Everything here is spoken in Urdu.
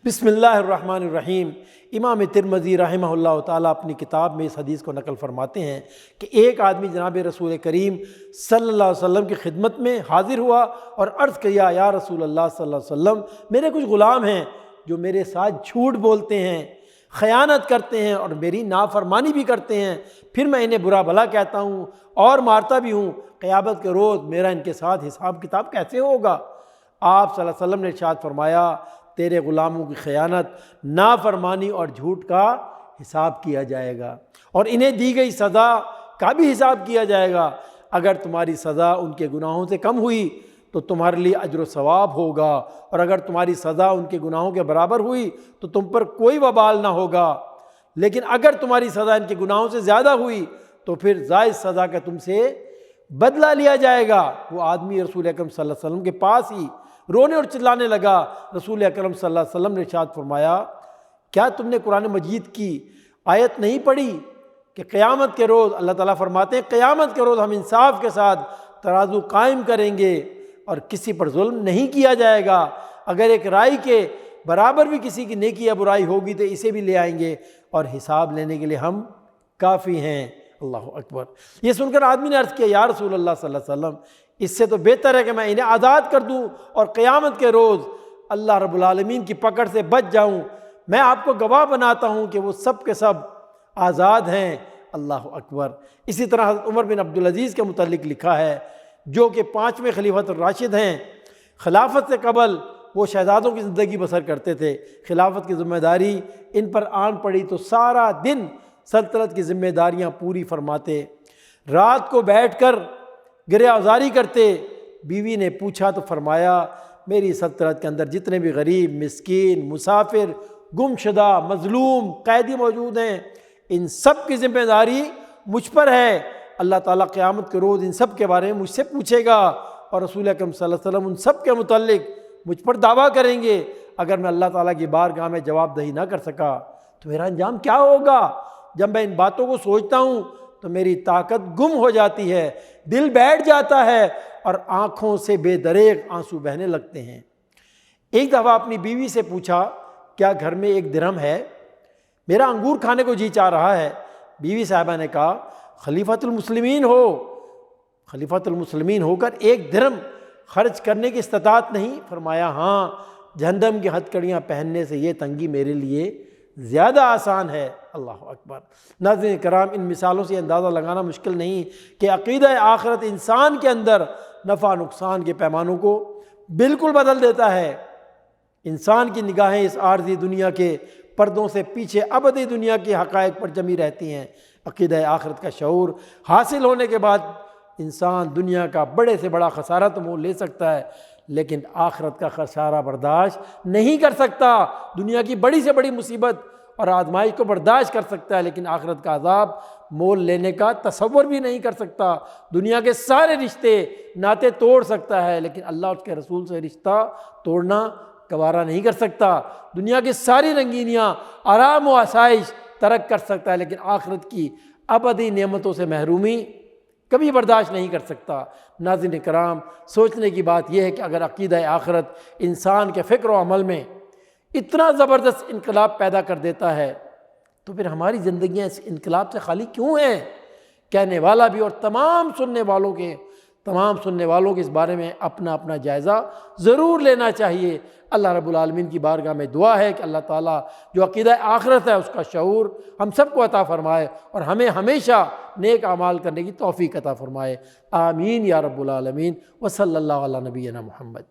بسم اللہ الرحمن الرحیم۔ امام ترمذی رحمہ اللہ تعالیٰ اپنی کتاب میں اس حدیث کو نقل فرماتے ہیں کہ ایک آدمی جناب رسول کریم صلی اللہ علیہ وسلم کی خدمت میں حاضر ہوا اور عرض کیا، یا رسول اللہ صلی اللہ علیہ وسلم، میرے کچھ غلام ہیں جو میرے ساتھ جھوٹ بولتے ہیں، خیانت کرتے ہیں اور میری نافرمانی بھی کرتے ہیں، پھر میں انہیں برا بھلا کہتا ہوں اور مارتا بھی ہوں، قیامت کے روز میرا ان کے ساتھ حساب کتاب کیسے ہوگا؟ آپ صلی اللہ علیہ وسلم نے ارشاد فرمایا، تیرے غلاموں کی خیانت، نافرمانی اور جھوٹ کا حساب کیا جائے گا اور انہیں دی گئی سزا کا بھی حساب کیا جائے گا۔ اگر تمہاری سزا ان کے گناہوں سے کم ہوئی تو تمہارے لیے اجر و ثواب ہوگا، اور اگر تمہاری سزا ان کے گناہوں کے برابر ہوئی تو تم پر کوئی وبال نہ ہوگا، لیکن اگر تمہاری سزا ان کے گناہوں سے زیادہ ہوئی تو پھر زائد سزا کا تم سے بدلہ لیا جائے گا۔ وہ آدمی رسول اکرم صلی اللہ علیہ وسلم کے پاس ہی رونے اور چلانے لگا۔ رسول اکرم صلی اللہ علیہ وسلم نے ارشاد فرمایا، کیا تم نے قرآن مجید کی آیت نہیں پڑھی کہ قیامت کے روز اللہ تعالیٰ فرماتے ہیں قیامت کے روز ہم انصاف کے ساتھ ترازو قائم کریں گے اور کسی پر ظلم نہیں کیا جائے گا، اگر ایک رائی کے برابر بھی کسی کی نیکی یا برائی ہوگی تو اسے بھی لے آئیں گے اور حساب لینے کے لیے ہم کافی ہیں۔ اللہ اکبر۔ یہ سن کر آدمی نے عرض کیا، یا رسول اللہ صلی اللہ علیہ وسلم، اس سے تو بہتر ہے کہ میں انہیں آزاد کر دوں اور قیامت کے روز اللہ رب العالمین کی پکڑ سے بچ جاؤں۔ میں آپ کو گواہ بناتا ہوں کہ وہ سب کے سب آزاد ہیں۔ اللہ اکبر۔ اسی طرح حضرت عمر بن عبدالعزیز کے متعلق لکھا ہے، جو کہ 5ویں خلیفۃ الراشد ہیں۔ خلافت سے قبل وہ شہزادوں کی زندگی بسر کرتے تھے، خلافت کی ذمہ داری ان پر آن پڑی تو سارا دن سلطنت کی ذمہ داریاں پوری فرماتے، رات کو بیٹھ کر گرہ آزاری کرتے۔ بیوی نے پوچھا تو فرمایا، میری سلطنت کے اندر جتنے بھی غریب، مسکین، مسافر، گم شدہ، مظلوم، قیدی موجود ہیں، ان سب کی ذمہ داری مجھ پر ہے۔ اللہ تعالیٰ قیامت کے روز ان سب کے بارے میں مجھ سے پوچھے گا، اور رسول اکرم صلی اللہ علیہ وسلم ان سب کے متعلق مجھ پر دعویٰ کریں گے۔ اگر میں اللہ تعالیٰ کی بارگاہ میں جواب دہی نہ کر سکا تو میرا انجام کیا ہوگا؟ جب میں ان باتوں کو سوچتا ہوں تو میری طاقت گم ہو جاتی ہے، دل بیٹھ جاتا ہے اور آنکھوں سے بے دریغ آنسو بہنے لگتے ہیں۔ ایک دفعہ اپنی بیوی سے پوچھا، کیا گھر میں 1 درہم ہے؟ میرا انگور کھانے کو جی چاہ رہا ہے۔ بیوی صاحبہ نے کہا، خلیفۃ المسلمین ہو، خلیفۃ المسلمین ہو کر 1 درہم خرچ کرنے کی استطاعت نہیں؟ فرمایا، ہاں، جہنم کی ہتھکڑیاں پہننے سے یہ تنگی میرے لیے زیادہ آسان ہے۔ اللہ اکبر۔ ناظرین کرام، ان مثالوں سے اندازہ لگانا مشکل نہیں کہ عقیدہ آخرت انسان کے اندر نفع نقصان کے پیمانوں کو بالکل بدل دیتا ہے۔ انسان کی نگاہیں اس عارضی دنیا کے پردوں سے پیچھے ابدی دنیا کے حقائق پر جمی رہتی ہیں۔ عقیدہ آخرت کا شعور حاصل ہونے کے بعد انسان دنیا کا بڑے سے بڑا خسارہ تو مول لے سکتا ہے، لیکن آخرت کا خسارہ برداشت نہیں کر سکتا۔ دنیا کی بڑی سے بڑی مصیبت اور آزمائش کو برداشت کر سکتا ہے، لیکن آخرت کا عذاب مول لینے کا تصور بھی نہیں کر سکتا۔ دنیا کے سارے رشتے ناطے توڑ سکتا ہے، لیکن اللہ اور اس کے رسول سے رشتہ توڑنا گوارا نہیں کر سکتا۔ دنیا کی ساری رنگینیاں، آرام و آسائش ترک کر سکتا ہے، لیکن آخرت کی ابدی نعمتوں سے محرومی کبھی برداشت نہیں کر سکتا۔ ناظرین کرام، سوچنے کی بات یہ ہے کہ اگر عقیدہ آخرت انسان کے فکر و عمل میں اتنا زبردست انقلاب پیدا کر دیتا ہے تو پھر ہماری زندگیاں اس انقلاب سے خالی کیوں ہیں؟ کہنے والا بھی اور تمام سننے والوں کے اس بارے میں اپنا اپنا جائزہ ضرور لینا چاہیے۔ اللہ رب العالمین کی بارگاہ میں دعا ہے کہ اللہ تعالیٰ جو عقیدہ آخرت ہے اس کا شعور ہم سب کو عطا فرمائے اور ہمیں ہمیشہ نیک اعمال کرنے کی توفیق عطا فرمائے۔ آمین یا رب العالمین۔ وصلی اللہ علی نبینا محمد۔